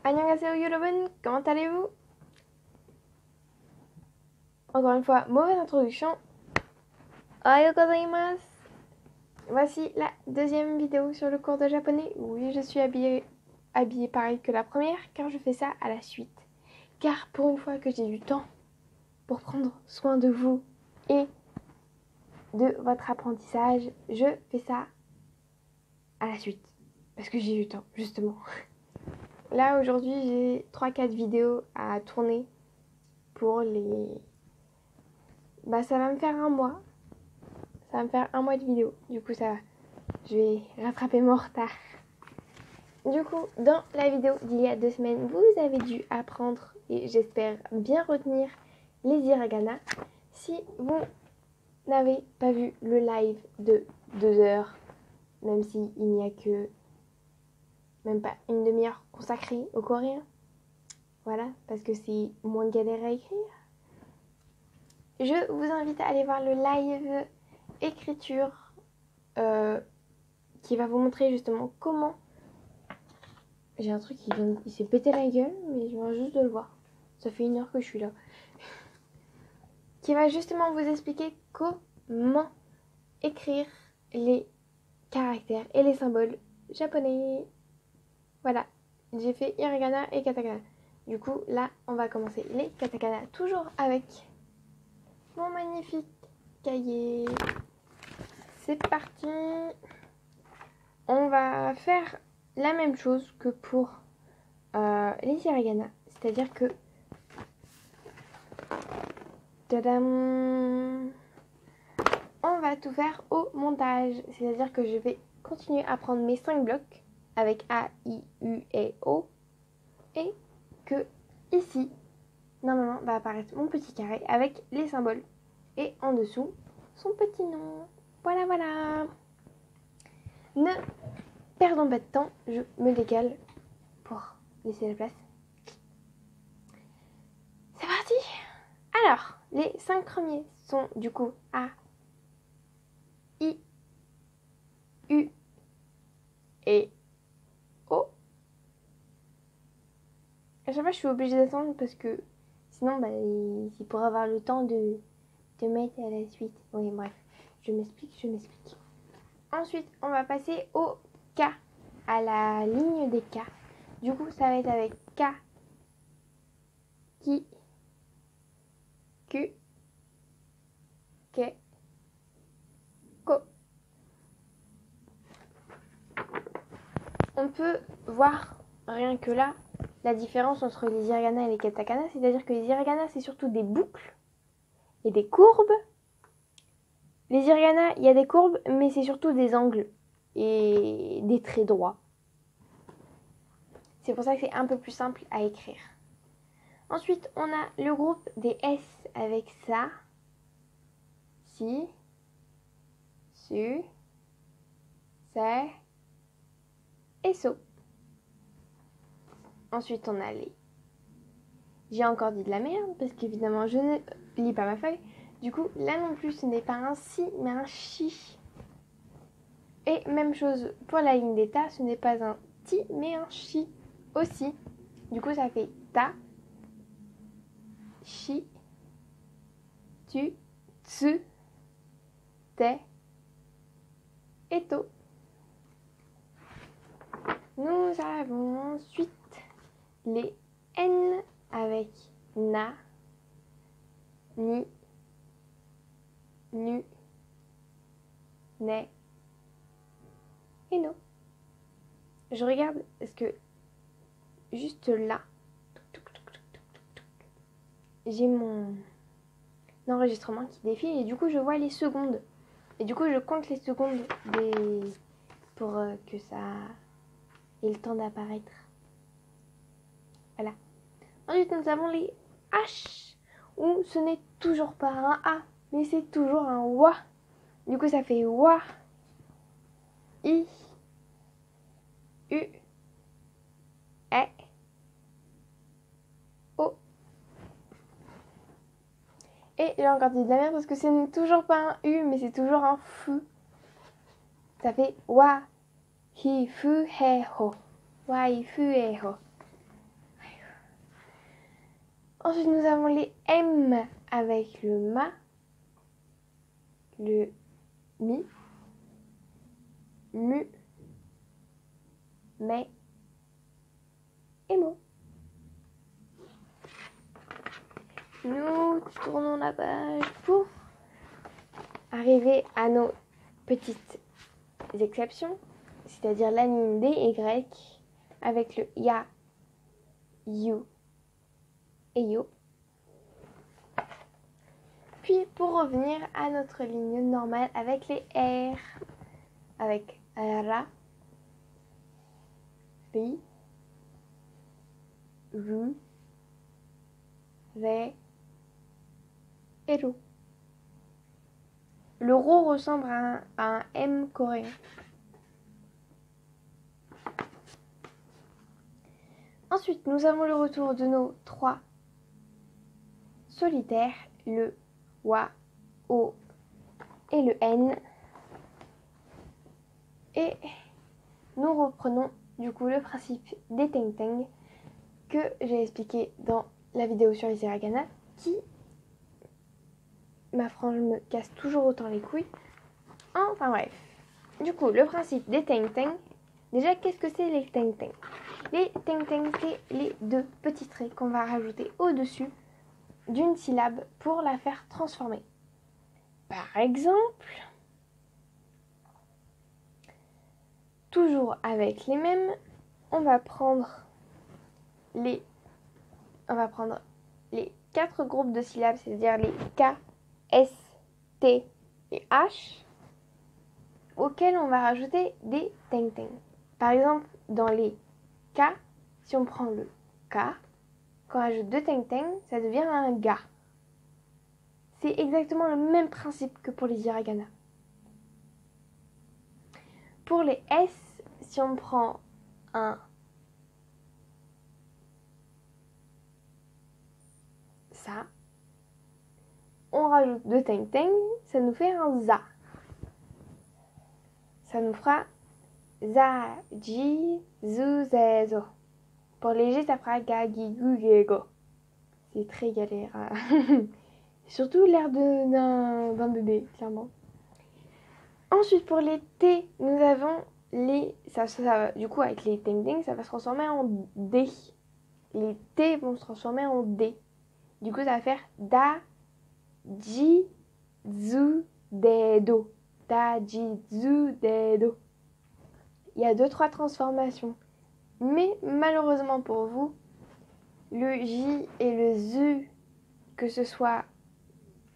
Annyeonghaseyo 여러분, comment allez-vous? Encore une fois, mauvaise introduction. Ohayou gozaimasu. Voici la deuxième vidéo sur le cours de japonais. Oui, je suis habillée pareil que la première, car je fais ça à la suite. Car pour une fois que j'ai du temps pour prendre soin de vous et de votre apprentissage, je fais ça à la suite. Parce que j'ai du temps, justement. Là, aujourd'hui, j'ai 3-4 vidéos à tourner pour les... ça va me faire un mois. Ça va me faire un mois de vidéo. Du coup, ça va. Je vais rattraper mon retard. Du coup, dans la vidéo d'il y a 2 semaines, vous avez dû apprendre, et j'espère bien retenir, les hiragana. Si vous n'avez pas vu le live de 2 heures, même s'il n'y a que même pas une demi-heure consacrée au coréen, voilà, parce que c'est moins galère à écrire, je vous invite à aller voir le live écriture qui va vous montrer justement comment... J'ai un truc il s'est pété la gueule, mais je viens juste de le voir. Ça fait 1 heure que je suis là. Qui va justement vous expliquer comment écrire les caractères et les symboles japonais. Voilà, j'ai fait hiragana et katakana. Du coup, là, on va commencer les katakana, toujours avec mon magnifique cahier. C'est parti. On va faire la même chose que pour les hiragana, c'est-à-dire que tadam, on va tout faire au montage, c'est-à-dire que je vais continuer à prendre mes 5 blocs avec A, I, U et O, et que ici, normalement, va apparaître mon petit carré avec les symboles, et en dessous, son petit nom. Voilà, voilà. Ne perdons pas de temps, je me décale pour laisser la place. C'est parti. Alors, les 5 premiers sont du coup A, I, U et O. À chaque fois, je suis obligée d'attendre parce que sinon, il pourra avoir le temps de mettre à la suite. Oui, bref, je m'explique. Ensuite, on va passer au K, à la ligne des K. Du coup, ça va être avec K, Ki, Ku, Ke, Ko. On peut voir, rien que là, la différence entre les hiragana et les katakana. C'est-à-dire que les hiragana, c'est surtout des boucles et des courbes. Les hiragana, il y a des courbes, mais c'est surtout des angles et des traits droits. C'est pour ça que c'est un peu plus simple à écrire. Ensuite, on a le groupe des S avec ça, si, su, c'est et so. Ensuite, on a les... J'ai encore dit de la merde, parce qu'évidemment, je ne lis pas ma feuille. Du coup, là non plus, ce n'est pas un si, mais un chi. Et même chose pour la ligne des ta, ce n'est pas un ti, mais un chi aussi. Du coup, ça fait ta, chi, tu, tsu, te et to. Nous avons ensuite les N avec na, ni, nu, ne et no. Je regarde, est-ce que juste là, j'ai mon enregistrement qui défile et du coup je vois les secondes. Et du coup je compte les secondes pour que ça ait le temps d'apparaître. Voilà. Ensuite nous avons les H, où ce n'est toujours pas un A, mais c'est toujours un wa. Du coup ça fait wa, I, U, E, O. Et j'ai encore dit de la merde parce que ce n'est toujours pas un U, mais c'est toujours un fu. Ça fait wa, hi, fu, he, ho. Wa, hi, fu, he, ho. Ensuite, nous avons les M avec le ma, le mi, mu, mais et mo. Nous tournons la page pour arriver à nos petites exceptions, c'est-à-dire la ligne des Y avec le ya, you et yo. Puis pour revenir à notre ligne normale avec les R, avec ra, ri, ru, ré et ro. Le ro ressemble à un M coréen. Ensuite, nous avons le retour de nos 3 solitaires, le wa, o et le n. Et nous reprenons du coup le principe des teng teng que j'ai expliqué dans la vidéo sur les hiragana, qui, ma frange me casse toujours autant les couilles. Enfin bref, du coup le principe des teng teng, déjà qu'est-ce que c'est les teng teng? Les teng teng, c'est les 2 petits traits qu'on va rajouter au-dessus d'une syllabe pour la faire transformer. Par exemple, toujours avec les mêmes, on va prendre les 4 groupes de syllabes, c'est-à-dire les K, S, T et H, auxquels on va rajouter des teng teng. Par exemple, dans les K, si on prend le K, quand on rajoute 2 teng teng, ça devient un ga. C'est exactement le même principe que pour les hiragana. Pour les S, si on prend un ça, on rajoute 2 teng teng, ça nous fait un za. Ça nous fera za, ji, zu, ze, zo. Pour les G, ça fera ga, gi, gu, ge, go. C'est très galère. Surtout l'air d'un bébé, clairement. Ensuite, pour les T, nous avons les... du coup, avec les teng teng, ça va se transformer en D. Les T vont se transformer en D. Du coup, ça va faire da, ji, zu, de, do. Da, ji, zu, de, do. Il y a 2-3 transformations. Mais malheureusement pour vous, le J et le ZU, que ce soit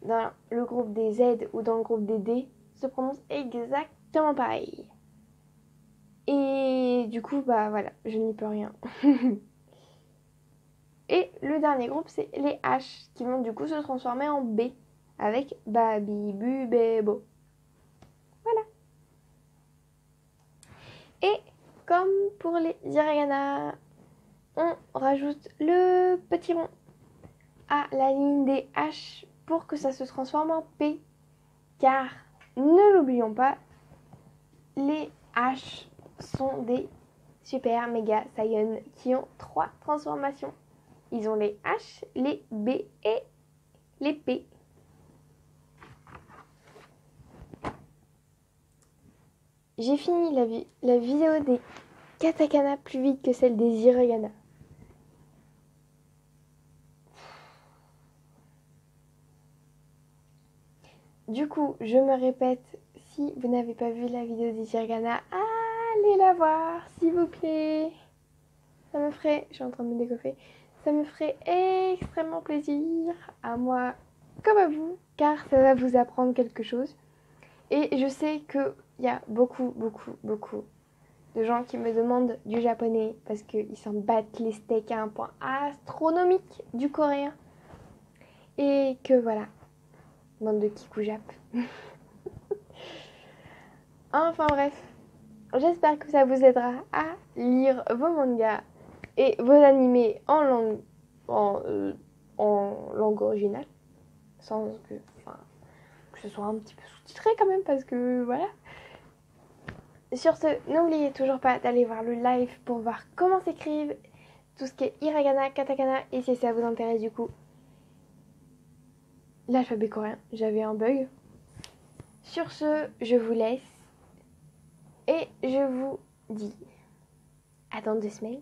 dans le groupe des Z ou dans le groupe des D, se prononcent exactement pareil. Et du coup, bah voilà, je n'y peux rien. Et le dernier groupe, c'est les H, qui vont du coup se transformer en B, avec babi, bu, bé, bo. Voilà. Et comme pour les hiragana, on rajoute le petit rond à la ligne des H pour que ça se transforme en P. Car, ne l'oublions pas, les H sont des super méga Saiyan qui ont 3 transformations. Ils ont les H, les B et les P. J'ai fini la vidéo des katakana plus vite que celle des hiragana. Du coup, je me répète, si vous n'avez pas vu la vidéo des hiragana, allez la voir, s'il vous plaît. Ça me ferait, je suis en train de me décoiffer, ça me ferait extrêmement plaisir, à moi comme à vous, car ça va vous apprendre quelque chose. Et je sais qu'il y a beaucoup de gens qui me demandent du japonais parce qu'ils s'en battent les steaks à un point astronomique du coréen. Et que voilà, bande de kikujap. Enfin bref, j'espère que ça vous aidera à lire vos mangas et vos animés en langue originale, sans que ce soit un petit peu sous-titré quand même, parce que voilà. Sur ce, n'oubliez toujours pas d'aller voir le live pour voir comment s'écrivent tout ce qui est hiragana, katakana, et si ça vous intéresse du coup, l'alphabet coréen. J'avais un bug. Sur ce, je vous laisse. Et je vous dis à dans 2 semaines.